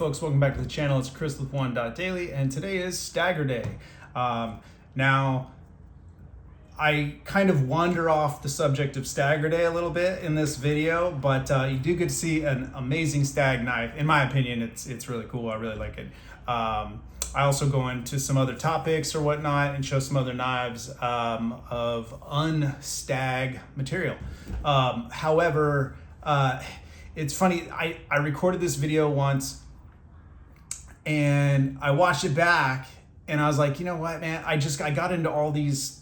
folks, welcome back to the channel. It's Chris with One.Daily, and today is Stagurday. Now, I kind of wander off the subject of Stagurday a little bit in this video, but you do get to see an amazing stag knife. In my opinion, it's really cool. I really like it. I also go into some other topics or whatnot and show some other knives of unstag material. However, it's funny, I recorded this video once and I watched it back and I was like, you know what, man, I got into all these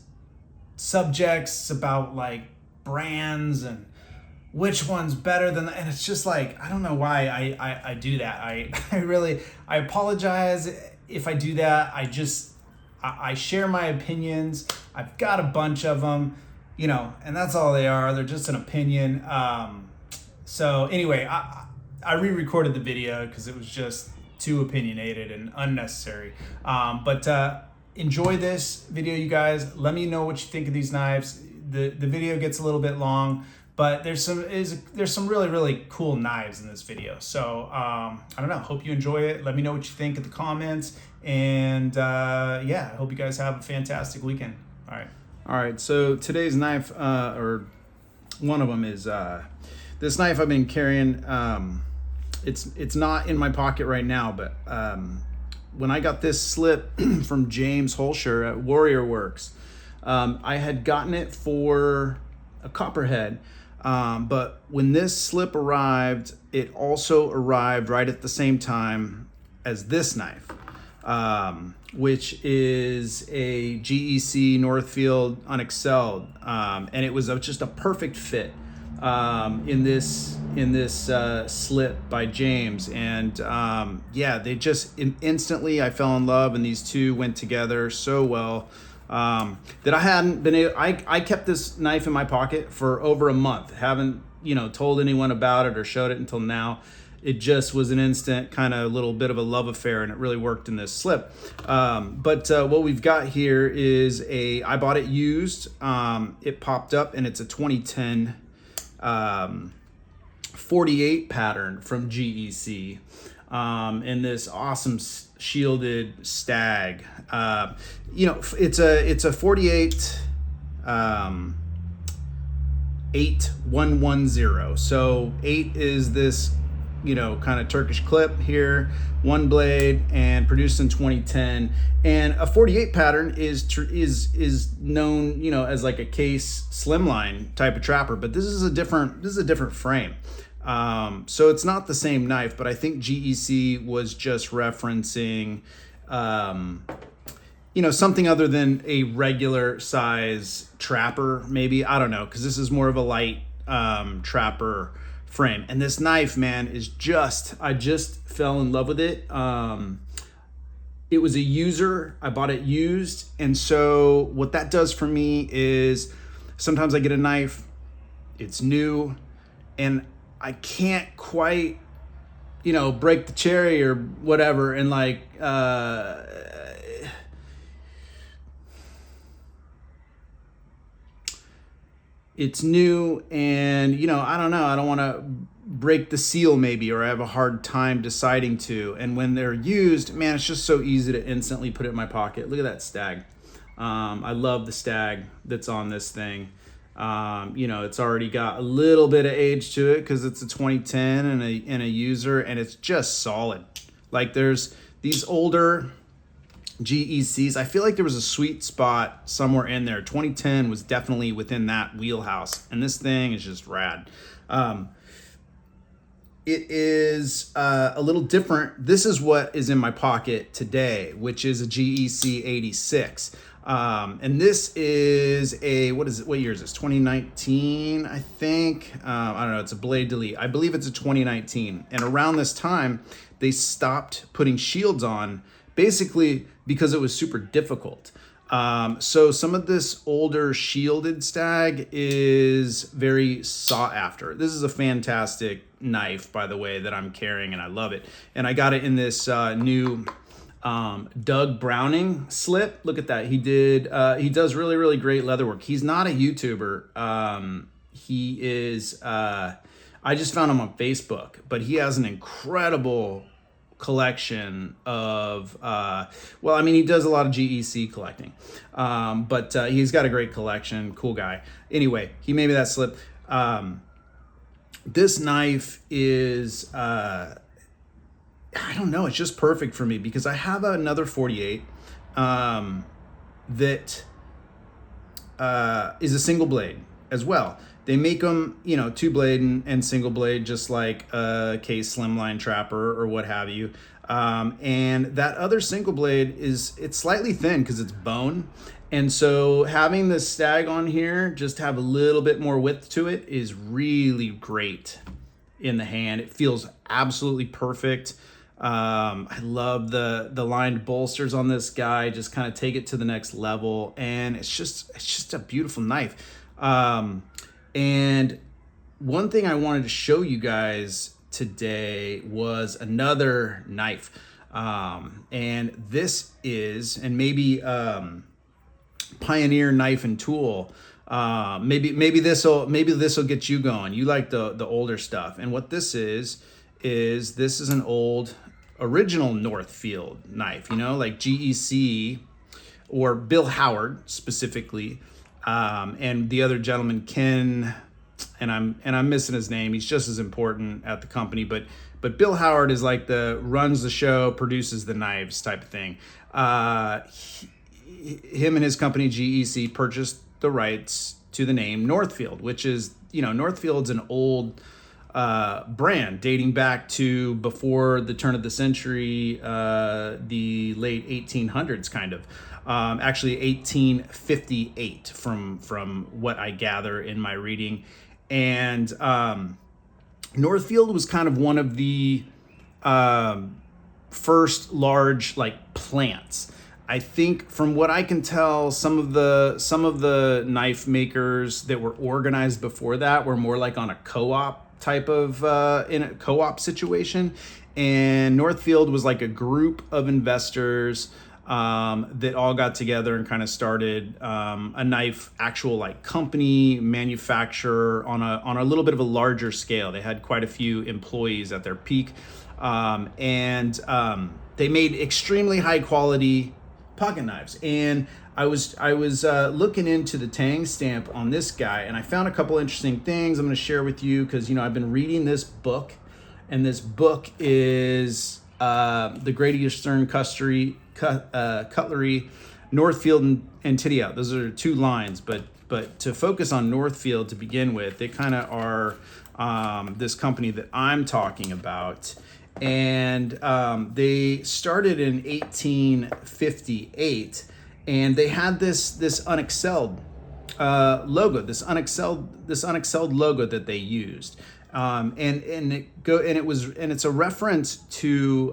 subjects about like brands and which one's better than and it's just like, I don't know why I do that. I apologize if I do that. I share my opinions. I've got a bunch of them, you know, and that's all they are. They're just an opinion. So anyway, I re-recorded the video because it was just too opinionated and unnecessary. But enjoy this video, you guys. Let me know what you think of these knives. The video gets a little bit long, but there's some really cool knives in this video. So I don't know. Hope you enjoy it. Let me know what you think in the comments. And yeah, I hope you guys have a fantastic weekend. All right. So today's knife, or one of them, is this knife I've been carrying. It's not in my pocket right now, but when I got this slip from James Holscher at Warrior Works, I had gotten it for a copperhead, but when this slip arrived, it also arrived right at the same time as this knife, which is a GEC Northfield Unexcelled, and it was just a perfect fit in this slip by James. And yeah, they just instantly I fell in love, and these two went together so well that I hadn't been able, I kept this knife in my pocket for over a month. Haven't, you know, told anyone about it or showed it until now. It just was an instant kind of little bit of a love affair, and it really worked in this slip. But what we've got here is I bought it used. It popped up, and it's a 2010 48 pattern from GEC, in this awesome shielded stag. You know, it's a 48 8110. So 8 is this, you know, kind of Turkish clip here, one blade, and produced in 2010. And a 48 pattern is known, you know, as like a case slimline type of trapper, but this is a different frame. So it's not the same knife, but I think GEC was just referencing, you know, something other than a regular size trapper, maybe. I don't know, because this is more of a light trapper frame. And this knife, man, is I just fell in love with it. It was a user. I bought it used. And so what that does for me is sometimes I get a knife, it's new, and I can't quite, you know, break the cherry or whatever, and like, it's new, and, you know, I don't know, I don't want to break the seal maybe, or I have a hard time deciding to. And when they're used, man, it's just so easy to instantly put it in my pocket. Look at that stag. I love the stag that's on this thing. You know, it's already got a little bit of age to it because it's a 2010 and a user, and it's just solid. Like, there's these older GECs, I feel like there was a sweet spot somewhere in there. 2010 was definitely within that wheelhouse, and this thing is just rad. It is a little different. This is what is in my pocket today, which is a GEC 86. And this is what year is this? 2019, I think. I don't know. It's a blade delete. I believe it's a 2019. And around this time, they stopped putting shields on, basically because it was super difficult. So some of this older shielded stag is very sought after. This is a fantastic knife, by the way, that I'm carrying, and I love it. And I got it in this new Doug Browning slip. Look at that. He does really, really great leather work. He's not a YouTuber. He is, I just found him on Facebook, but he has an incredible collection of, well, I mean, he does a lot of GEC collecting, but he's got a great collection. Cool guy. Anyway, he made me that slip. This knife is, I don't know, it's just perfect for me because I have another 48 that is a single blade as well. They make them, you know, two blade and single blade, just like a Case Slimline Trapper or what have you. And that other single blade it's slightly thin because it's bone. And so having the Stag on here, just have a little bit more width to it, is really great in the hand. It feels absolutely perfect. I love the lined bolsters on this guy, just kind of take it to the next level. And it's just a beautiful knife. And one thing I wanted to show you guys today was another knife. And this is, and maybe, Pioneer Knife and Tool. Maybe this will get you going. You like the older stuff. And what this is this is an old original Northfield knife, you know, like GEC or Bill Howard specifically. And the other gentleman, Ken, and I'm missing his name. He's just as important at the company, but Bill Howard is like runs the show, produces the knives type of thing. Him and his company GEC purchased the rights to the name Northfield, which is, you know, Northfield's an old brand dating back to before the turn of the century, the late 1800s kind of. Actually 1858 from what I gather in my reading. And Northfield was kind of one of the first large like plants. I think from what I can tell, some of the knife makers that were organized before that were more like on a co-op type of in a co-op situation, and Northfield was like a group of investors that all got together and kind of started a knife actual like company manufacturer on a little bit of a larger scale. They had quite a few employees at their peak, and they made extremely high quality pocket knives. And I was looking into the Tang stamp on this guy, and I found a couple interesting things I'm going to share with you because, you know, I've been reading this book, and this book is the Great Eastern Cutlery, Northfield and Titty Out. Those are two lines, but to focus on Northfield to begin with, they kind of are this company that I'm talking about. And they started in 1858, and they had this unexcelled logo, this unexcelled logo that they used, and it's a reference to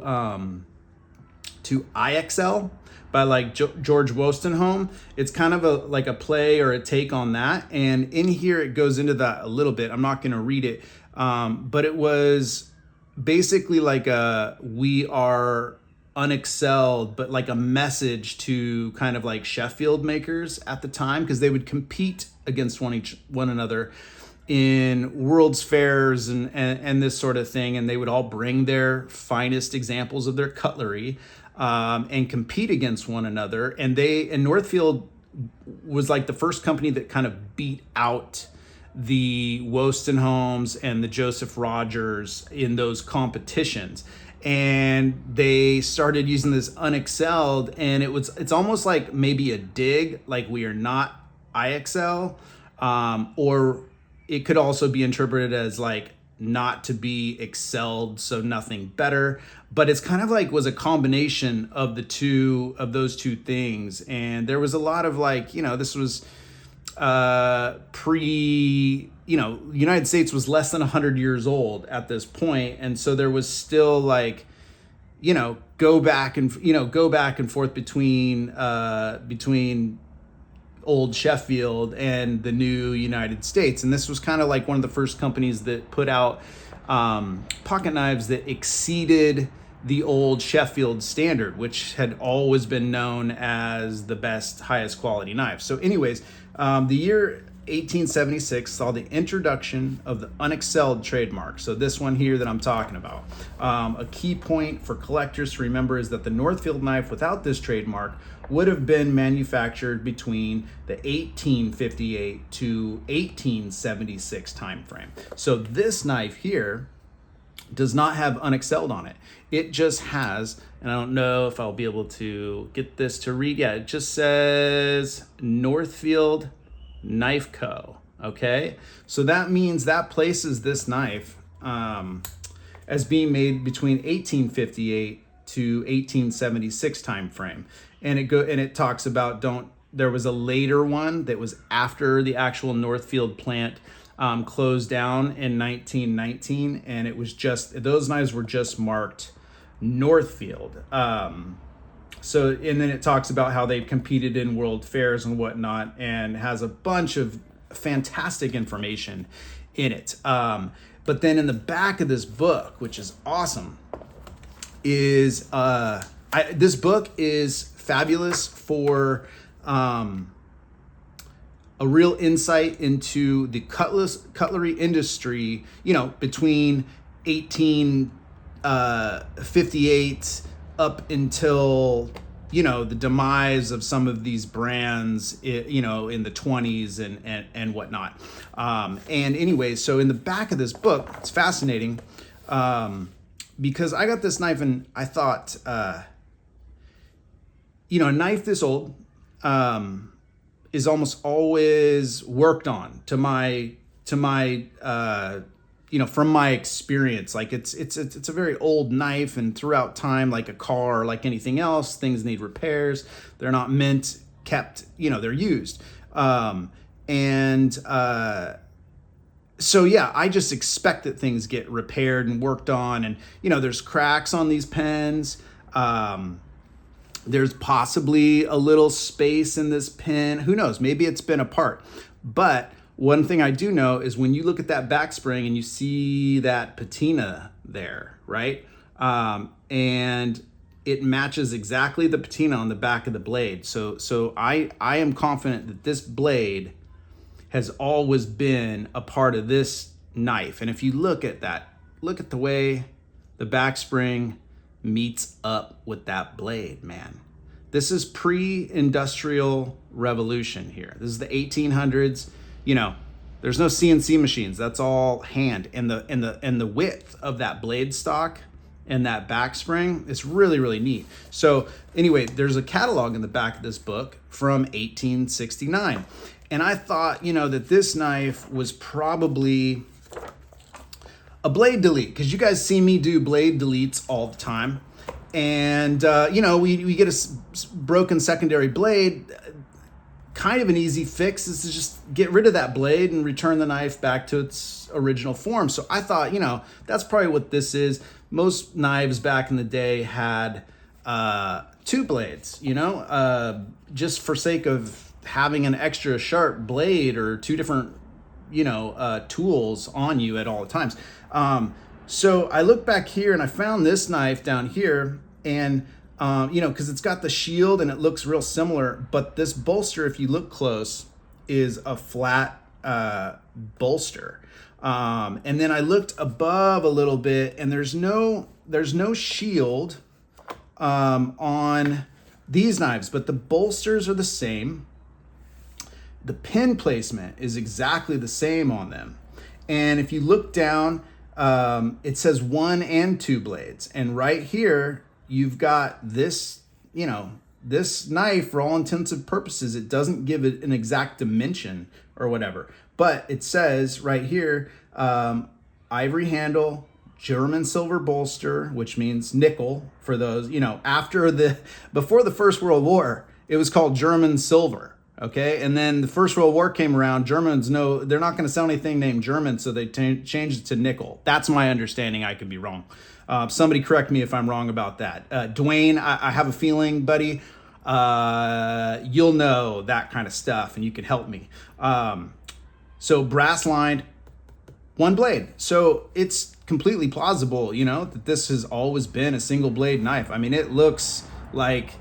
IXL by like George Wostenholm. It's kind of like a play or a take on that, and in here it goes into that a little bit. I'm not going to read it, but it was basically like we are unexcelled, but like a message to kind of like Sheffield makers at the time, because they would compete against one another in world's fairs and this sort of thing, and they would all bring their finest examples of their cutlery and compete against one another. And Northfield was like the first company that kind of beat out the Wostenholms and the Joseph Rogers in those competitions. And they started using this unexcelled, and it's almost like maybe a dig, like we are not IXL, or it could also be interpreted as like not to be excelled, so nothing better. But it's kind of like was a combination of those two things. And there was a lot of like, you know, this was United States was less than 100 years old at this point, and so there was still like, you know, go back and forth between old Sheffield and the new United States. And this was kind of like one of the first companies that put out pocket knives that exceeded the old Sheffield standard, which had always been known as the best, highest quality knife. So anyways, the year 1876 saw the introduction of the unexcelled trademark. So this one here that I'm talking about. A key point for collectors to remember is that the Northfield knife without this trademark would have been manufactured between the 1858 to 1876 time frame. So this knife here does not have unexcelled on it. It just has, and I don't know if I'll be able to get this to read. Yeah, it just says Northfield Knife Co. Okay, so that means that places this knife as being made between 1858 to 1876 time frame. And it talks about there was a later one that was after the actual Northfield plant closed down in 1919, and it was just, those knives were just marked Northfield. So, and then it talks about how they've competed in world fairs and whatnot, and has a bunch of fantastic information in it. But then in the back of this book, which is awesome, is this book is fabulous for a real insight into the cutlery industry, between 1858 up until, the demise of some of these brands, in the 20s and whatnot. And anyway, so in the back of this book, it's fascinating because I got this knife and I thought, a knife this old is almost always worked on to my from my experience. Like it's a very old knife, and throughout time, like a car, like anything else, things need repairs. They're not kept, they're used. So yeah, I just expect that things get repaired and worked on, and there's cracks on these pens. There's possibly a little space in this pen. Who knows? Maybe it's been apart. But one thing I do know is when you look at that back spring and you see that patina there, right? And it matches exactly the patina on the back of the blade. So I am confident that this blade has always been a part of this knife. And if you look at that, look at the way the back spring meets up with that blade, man. This is pre-industrial revolution here. This is the 1800s. There's no CNC machines. That's all hand. And the width of that blade stock and that back spring is really, really neat. So anyway, there's a catalog in the back of this book from 1869. And I thought, that this knife was probably a blade delete, because you guys see me do blade deletes all the time. And, we get a broken secondary blade. Kind of an easy fix is to just get rid of that blade and return the knife back to its original form. So I thought, that's probably what this is. Most knives back in the day had two blades, just for sake of having an extra sharp blade or two different, tools on you at all times. So I look back here and I found this knife down here, and because it's got the shield and it looks real similar, but this bolster, if you look close, is a flat bolster. And then I looked above a little bit, and there's no shield on these knives, but the bolsters are the same. The pin placement is exactly the same on them. And if you look down, it says 1 and 2 blades. And right here, you've got this, this knife, for all intents and purposes, it doesn't give it an exact dimension or whatever. But it says right here, ivory handle, German silver bolster, which means nickel for those, before the First World War, it was called German silver. Okay, and then the First World War came around. Germans know they're not going to sell anything named German, so they changed it to nickel. That's my understanding. I could be wrong. Somebody correct me if I'm wrong about that. Dwayne, I have a feeling, buddy, you'll know that kind of stuff, and you can help me. So brass lined, one blade. So it's completely plausible, that this has always been a single blade knife. I mean, it looks like,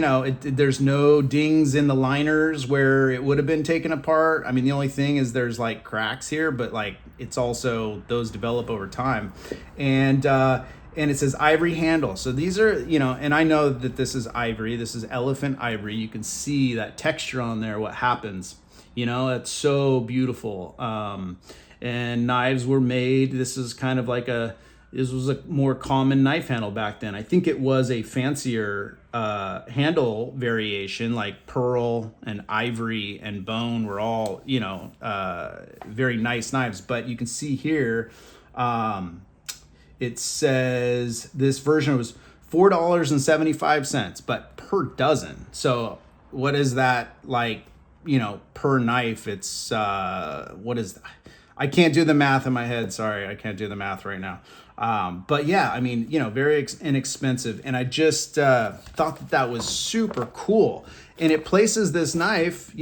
there's no dings in the liners where it would have been taken apart. I mean, the only thing is there's like cracks here, but like it's also, those develop over time. And it says ivory handle. So these are, and I know that this is ivory. This is elephant ivory. You can see that texture on there, what happens. It's so beautiful. And knives were made. This was a more common knife handle back then. I think it was a fancier handle variation, like pearl and ivory and bone were all, very nice knives. But you can see here, it says this version was $4.75, but per dozen. So what is that, like, per knife? It's what is that? I can't do the math in my head. Sorry, I can't do the math right now. But yeah, I mean, very inexpensive. And I just thought that was super cool. And it places this knife,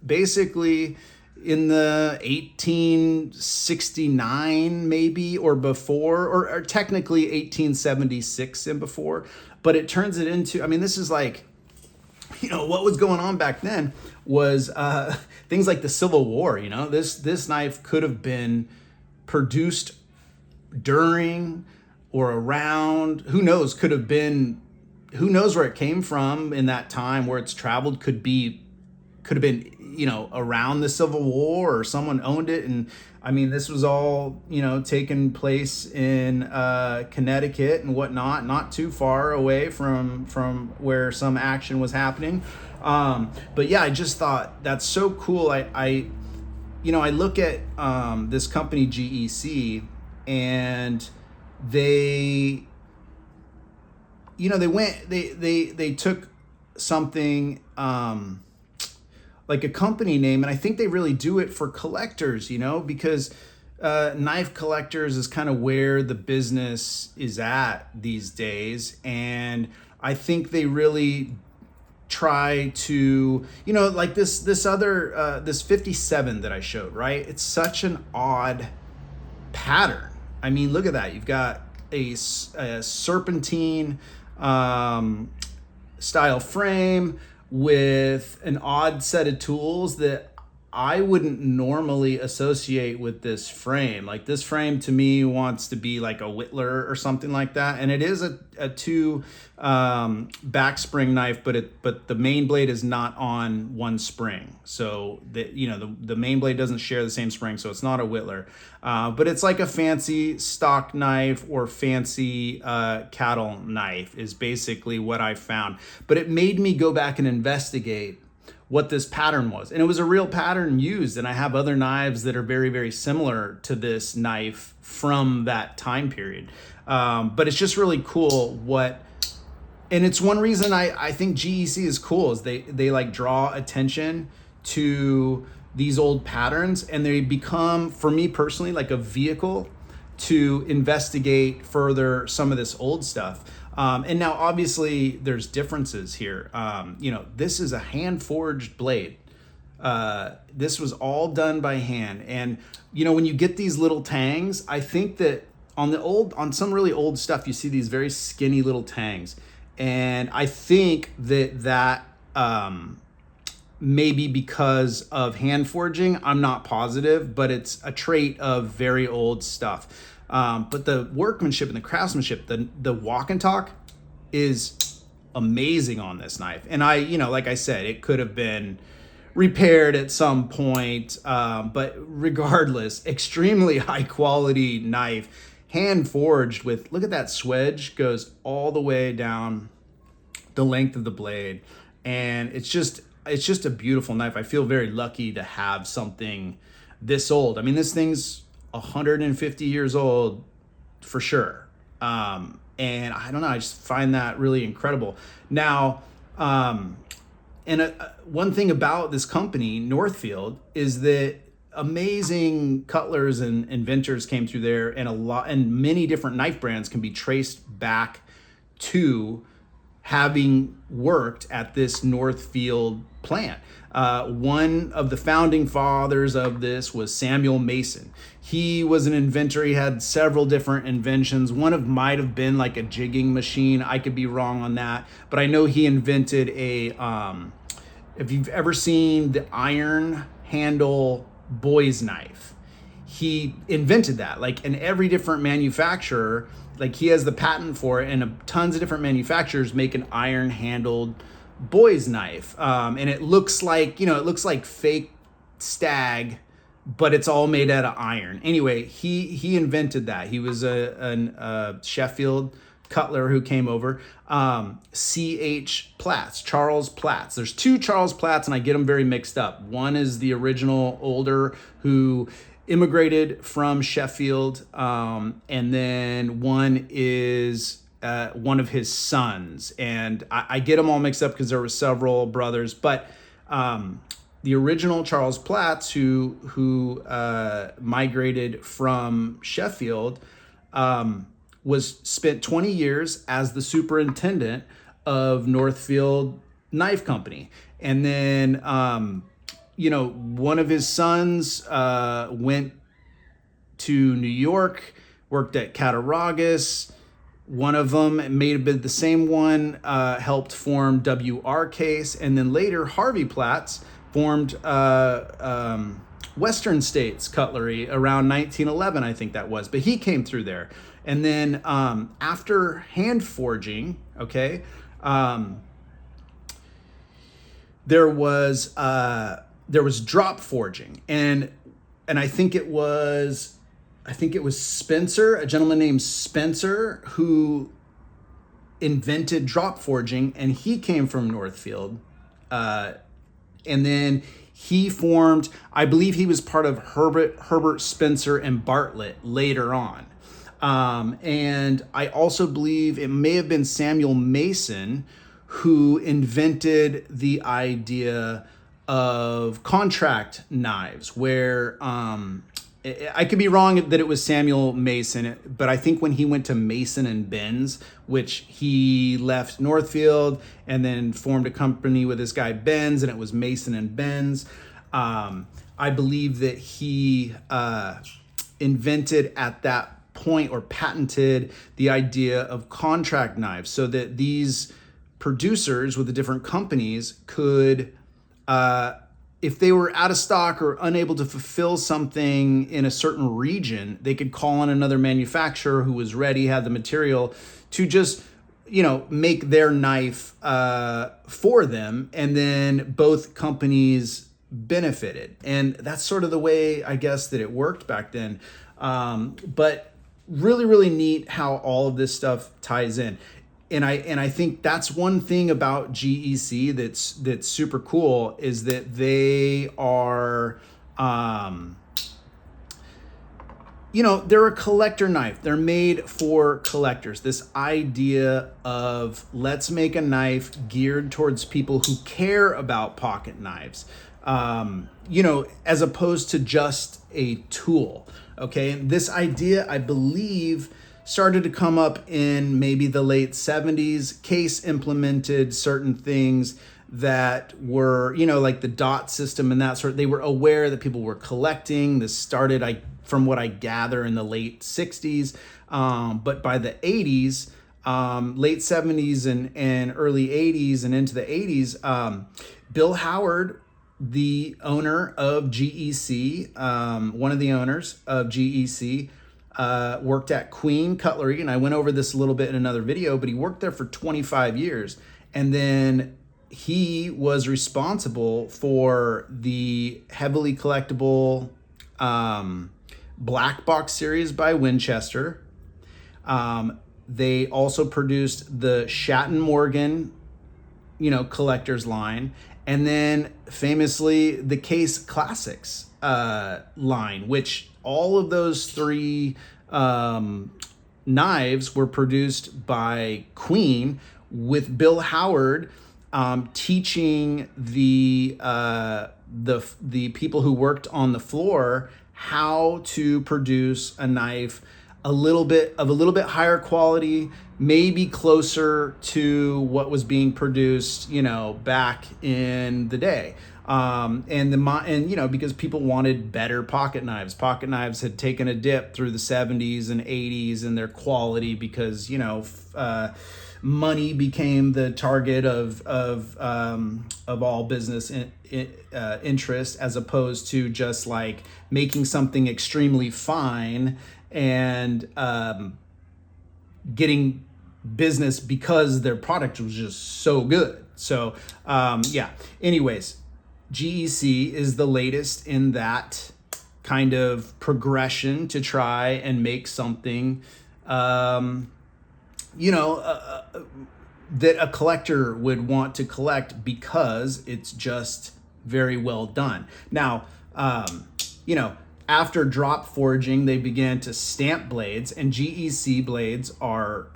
basically in the 1869 maybe, or before, or technically 1876 and before. But it turns it into, I mean, this is like, what was going on back then was things like the Civil War. This knife could have been produced during or around, who knows where it came from in that time, where it's traveled, could have been, around the Civil War, or someone owned it. And I mean, this was all, taking place in Connecticut and whatnot, not too far away from where some action was happening. But yeah, I just thought that's so cool. I look at this company GEC, and they took something like a company name, and I think they really do it for collectors, because knife collectors is kind of where the business is at these days. And I think they really try to, like this 57 that I showed, right? It's such an odd pattern. I mean, look at that. You've got a serpentine style frame with an odd set of tools that I wouldn't normally associate with this frame. Like, this frame to me wants to be like a Whittler or something like that. And it is a two back spring knife, but the main blade is not on one spring. So the main blade doesn't share the same spring, so it's not a Whittler. But it's like a fancy stock knife or fancy cattle knife is basically what I found. But it made me go back and investigate what this pattern was. And it was a real pattern used. And I have other knives that are very, very similar to this knife from that time period. But it's just really cool and it's one reason I think GEC is cool, is they like draw attention to these old patterns, and they become, for me personally, like a vehicle to investigate further some of this old stuff. And now obviously there's differences here. This is a hand forged blade. This was all done by hand. And, when you get these little tangs, I think that on some really old stuff, you see these very skinny little tangs. And I think that maybe because of hand forging, I'm not positive, but it's a trait of very old stuff. But the workmanship and the craftsmanship, the walk and talk is amazing on this knife. And like I said, it could have been repaired at some point, but regardless, extremely high quality knife, hand forged with, look at that swedge, goes all the way down the length of the blade. And it's just a beautiful knife. I feel very lucky to have something this old. I mean, this thing's 150 years old for sure. And I don't know, I just find that really incredible. Now, one thing about this company, Northfield, is that amazing cutlers and inventors came through there, and many different knife brands can be traced back to having worked at this Northfield plant. One of the founding fathers of this was Samuel Mason. He was an inventor. He had several different inventions. One of might have been like a jigging machine. I could be wrong on that, but I know he invented a, if you've ever seen the iron handle boy's knife, he invented that. Like, in every different manufacturer, like, he has the patent for it, and tons of different manufacturers make an iron handled boy's knife. And it looks like, it looks like fake stag, but it's all made out of iron. Anyway, he invented that. He was a Sheffield cutler who came over. C.H. Platts, Charles Platts. There's two Charles Platts, and I get them very mixed up. One is the original older who immigrated from Sheffield, and then one is one of his sons. And I get them all mixed up because there were several brothers, but the original Charles Platts, who migrated from Sheffield, was spent 20 years as the superintendent of Northfield Knife Company. And then, one of his sons went to New York, worked at Cattaraugus. One of them, it may have been the same one, helped form W.R. Case. And then later, Harvey Platts formed Western States Cutlery around 1911, I think that was. But he came through there. And then after hand forging, okay, there was drop forging, and I think it was Spencer, a gentleman named Spencer, who invented drop forging, and he came from Northfield, and then he formed, I believe he was part of Herbert Spencer and Bartlett later on. And I also believe it may have been Samuel Mason who invented the idea of contract knives, where I could be wrong that it was Samuel Mason, but I think when he went to Mason and Benz, which he left Northfield and then formed a company with this guy Benz, and it was Mason and Benz. I believe that he invented at that point, or patented, the idea of contract knives, so that these producers with the different companies could, if they were out of stock or unable to fulfill something in a certain region, they could call on another manufacturer who was ready, had the material to just, make their knife for them, and then both companies benefited. And that's sort of the way, I guess, that it worked back then. But really, really neat how all of this stuff ties in. And I think that's one thing about GEC that's super cool, is that they are, they're a collector knife. They're made for collectors. This idea of, let's make a knife geared towards people who care about pocket knives, as opposed to just a tool. Okay, and this idea, I believe, started to come up in maybe the late 70s. Case implemented certain things that were, like the dot system and that sort. They were aware that people were collecting. This started, from what I gather, in the late 60s. But by the 80s, late 70s and early 80s and into the 80s, Bill Howard, the owner of GEC, one of the owners of GEC, worked at Queen Cutlery, and I went over this a little bit in another video, but he worked there for 25 years. And then he was responsible for the heavily collectible Black Box series by Winchester. They also produced the Shatton Morgan, collector's line. And then famously the Case Classics line, which all of those three knives were produced by Queen, with Bill Howard teaching the people who worked on the floor how to produce a knife a little bit higher quality, maybe closer to what was being produced, back in the day. And because people wanted better pocket knives. Pocket knives had taken a dip through the 70s and 80s in their quality because money became the target of all business interest, as opposed to just like making something extremely fine and getting business because their product was just so good. So anyways, GEC is the latest in that kind of progression to try and make something that a collector would want to collect because it's just very well done. Now, after drop forging, they began to stamp blades, and GEC blades are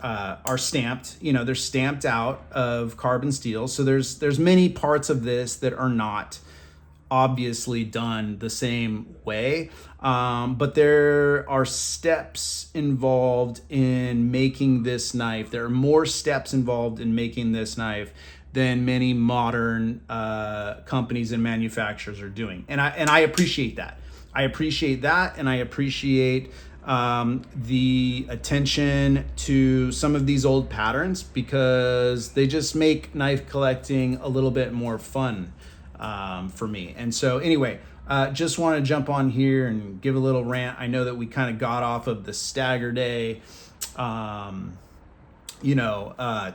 stamped. They're stamped out of carbon steel. So there's many parts of this that are not obviously done the same way, but there are steps involved in making this knife. There are more steps involved in making this knife than many modern companies and manufacturers are doing, and I appreciate that. I appreciate that, and I appreciate the attention to some of these old patterns, because they just make knife collecting a little bit more fun for me. And so anyway, just want to jump on here and give a little rant. I know that we kind of got off of the Stagurday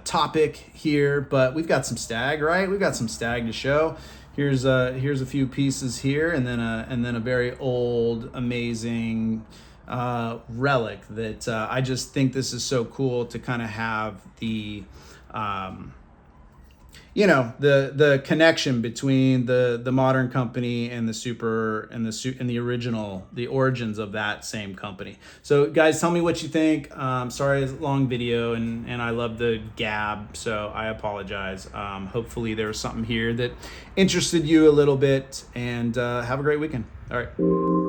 topic here, but we've got some stag, right? We've got some stag to show. Here's a few pieces here, and then a very old, amazing relic that I just think this is so cool to kind of have the the connection between the modern company and the original, the origins of that same company. So guys, tell me what you think. Sorry, it's a long video, and I love the gab, so I apologize. Hopefully there was something here that interested you a little bit, and have a great weekend. All right.